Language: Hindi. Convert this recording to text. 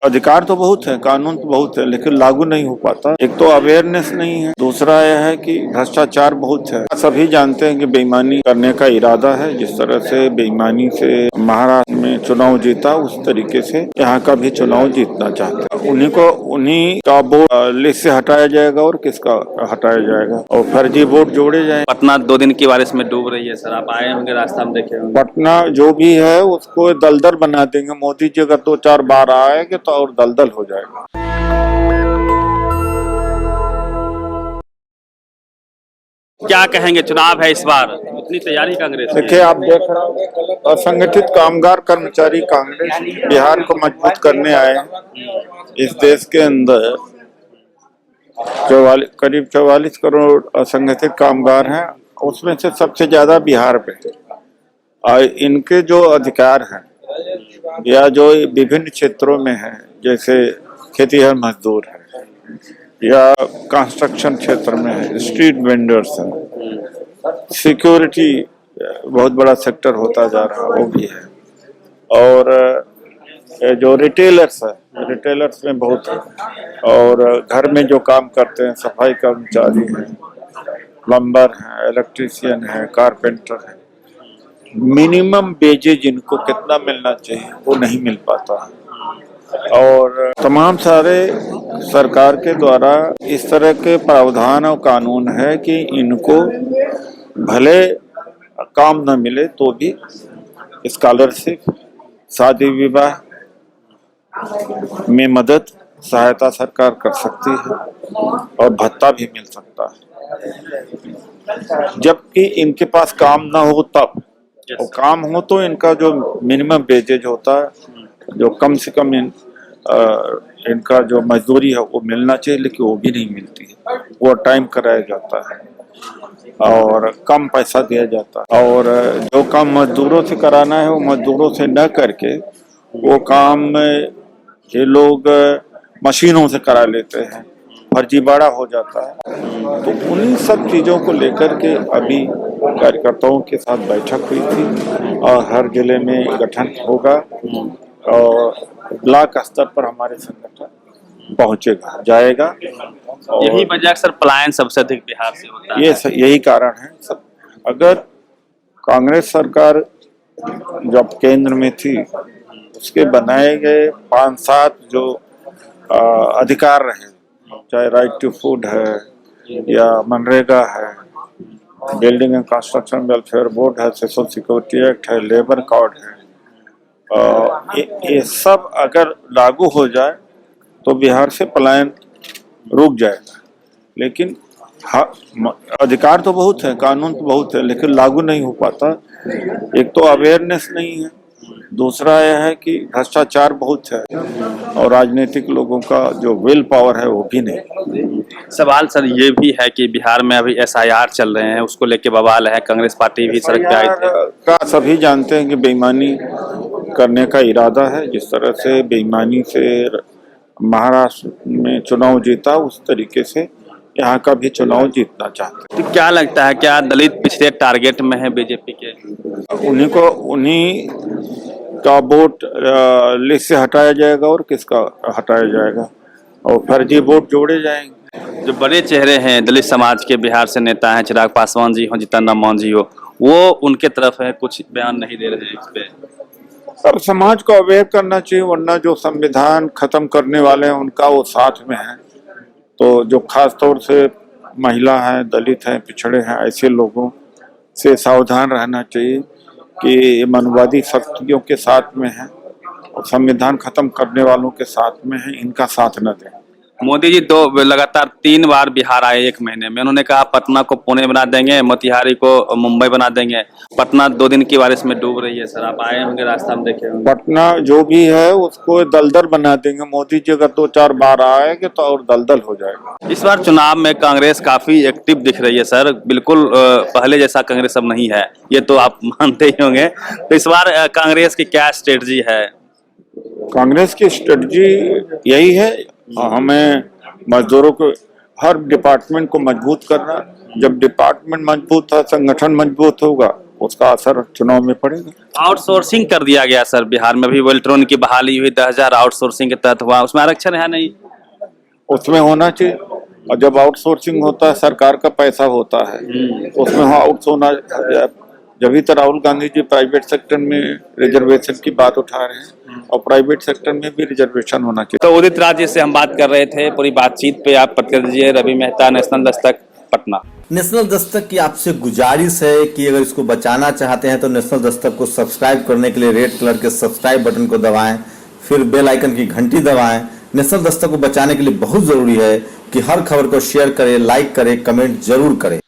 अधिकार तो बहुत है, कानून तो बहुत है, लेकिन लागू नहीं हो पाता। एक तो अवेयरनेस नहीं है, दूसरा यह है कि भ्रष्टाचार बहुत है। सभी जानते हैं कि बेईमानी करने का इरादा है। जिस तरह से बेईमानी से महाराष्ट्र में चुनाव जीता, उस तरीके से यहाँ का भी चुनाव जीतना चाहते हैं। उन्हीं का वोट लिस्ट से हटाया जाएगा और किसका हटाया जाएगा, और फर्जी वोट जोड़े जाएंगे। पटना 2 दिन की बारिश में डूब रही है सर, आप आए होंगे, रास्ता में देखे होंगे। पटना जो भी है उसको दलदल बना देंगे। मोदी जी अगर 2-4 बार आएंगे तो और दलदल हो जाएगा। क्या कहेंगे, चुनाव है इस बार, इतनी तैयारी कांग्रेस की? देखिए, आप देख रहे हो, असंगठित कामगार कर्मचारी कांग्रेस बिहार को मजबूत करने आए हैं। इस देश के अंदर करीब 44 करोड़ असंगठित कामगार हैं, उसमें से सबसे ज्यादा बिहार पे है। और इनके जो अधिकार हैं या जो विभिन्न क्षेत्रों में है, जैसे खेतीहर मजदूर है या कंस्ट्रक्शन क्षेत्र में है, स्ट्रीट वेंडर्स है, सिक्योरिटी बहुत बड़ा सेक्टर होता जा रहा है, वो भी है। और जो रिटेलर्स है, रिटेलर्स में बहुत है। और घर में जो काम करते हैं, सफाई कर्मचारी हैं, प्लम्बर हैं, इलेक्ट्रीशियन है, कारपेंटर है, मिनिमम वेजेज इनको कितना मिलना चाहिए वो नहीं मिल पाता है। और तमाम सारे सरकार के द्वारा इस तरह के प्रावधान और कानून है कि इनको भले काम न मिले तो भी स्कॉलरशिप, शादी विवाह में मदद सहायता सरकार कर सकती है और भत्ता भी मिल सकता है। जबकि इनके पास काम ना हो तब, और काम हो तो इनका जो मिनिमम वेजेज होता है, जो कम से कम इनका जो मजदूरी है वो मिलना चाहिए, लेकिन वो भी नहीं मिलती है। वो टाइम कराया जाता है और कम पैसा दिया जाता है। और जो काम मजदूरों से कराना है वो मजदूरों से न करके वो काम ये लोग मशीनों से करा लेते हैं, फर्जीवाड़ा हो जाता है। तो उन्हीं सब चीजों को लेकर के अभी कार्यकर्ताओं के साथ बैठक हुई थी और हर जिले में गठन होगा और ब्लॉक स्तर पर हमारे संगठन पहुंचेगा, जाएगा। और यही वजह सर पलायन सबसे अधिक बिहार से होता है। यही कारण है सब। अगर कांग्रेस सरकार जब केंद्र में थी, उसके बनाए गए 5-7 जो अधिकार रहे, चाहे राइट टू फूड है या मनरेगा है, building and construction welfare board है, सोशल सिक्योरिटी एक्ट है, लेबर कोड है, ये सब अगर लागू हो जाए तो बिहार से पलायन रुक जाएगा। लेकिन अधिकार तो बहुत है, कानून तो बहुत है, लेकिन लागू नहीं हो पाता। एक तो अवेयरनेस नहीं है, दूसरा यह है कि भ्रष्टाचार बहुत है और राजनीतिक लोगों का जो विल पावर है वो भी नहीं। सवाल सर ये भी है कि बिहार में अभी SIR चल रहे हैं, उसको लेके बवाल है, कांग्रेस पार्टी भी सड़क पे आई थी। का सभी जानते हैं कि बेईमानी करने का इरादा है। जिस तरह से बेईमानी से महाराष्ट्र में चुनाव जीता, उस तरीके से यहाँ का भी चुनाव जीतना चाहते हैं। तो क्या लगता है, क्या दलित पिछले टारगेट में है बीजेपी के? उन्हीं का वोट लिस्ट से हटाया जाएगा और किसका हटाया जाएगा, और फर्जी वोट जोड़े जाएंगे। जो बड़े चेहरे हैं दलित समाज के, बिहार से नेता हैं, चिराग पासवान जी हो, जीतन राम मांझी हो, वो उनके तरफ है, कुछ बयान नहीं दे रहे हैं इस पे। सब समाज को अवेयर करना चाहिए, वरना जो संविधान खत्म करने वाले हैं उनका वो साथ में है। तो जो खास तौर से महिला हैं, दलित हैं, पिछड़े हैं, ऐसे लोगों से सावधान रहना चाहिए कि ये मनवादी शक्तियों के साथ में है और संविधान खत्म करने वालों के साथ में है, इनका साथ न दें। मोदी जी लगातार 3 बार बिहार आए 1 महीने में। उन्होंने कहा पटना को पुणे बना देंगे, मोतिहारी को मुंबई बना देंगे। पटना 2 दिन की बारिश में डूब रही है सर, आप आए होंगे, रास्ता में देखे होंगे। पटना जो भी है उसको दलदल बना देंगे। मोदी जी अगर 2-4 बार आएंगे तो और दलदल हो जाएगा। इस बार चुनाव में कांग्रेस काफी एक्टिव दिख रही है सर, बिल्कुल पहले जैसा कांग्रेस अब नहीं है, ये तो आप मानते ही होंगे। तो इस बार कांग्रेस की क्या स्ट्रेटजी है? कांग्रेस की स्ट्रेटजी यही है, हमें मजदूरों को, हर डिपार्टमेंट को मजबूत करना। जब डिपार्टमेंट मजबूत है, संगठन मजबूत होगा उसका असर चुनाव में पड़ेगा। आउटसोर्सिंग कर दिया गया सर बिहार में भी, वेल्ट्रॉन की बहाली हुई 10,000 आउटसोर्सिंग के तहत हुआ, उसमें आरक्षण है नहीं। उसमें होना चाहिए, और जब आउटसोर्सिंग होता है सरकार का पैसा होता है उसमें आउटसोर्स, जब भी तो राहुल गांधी जी प्राइवेट सेक्टर में रिजर्वेशन की बात उठा रहे हैं, और प्राइवेट सेक्टर में भी रिजर्वेशन होना चाहिए। तो उदित राज जी से हम बात कर रहे थे, पूरी बातचीत पे आप प्रतिक्रिया दीजिए। रवि मेहता, नेशनल दस्तक, पटना। नेशनल दस्तक की आपसे गुजारिश है कि अगर इसको बचाना चाहते हैं तो नेशनल दस्तक को सब्सक्राइब करने के लिए रेड कलर के सब्सक्राइब बटन को दबाएं, फिर बेल आइकन की घंटी दबाएं। नेशनल दस्तक को बचाने के लिए बहुत जरूरी है कि हर खबर को शेयर करें, लाइक करें, कमेंट जरूर करें।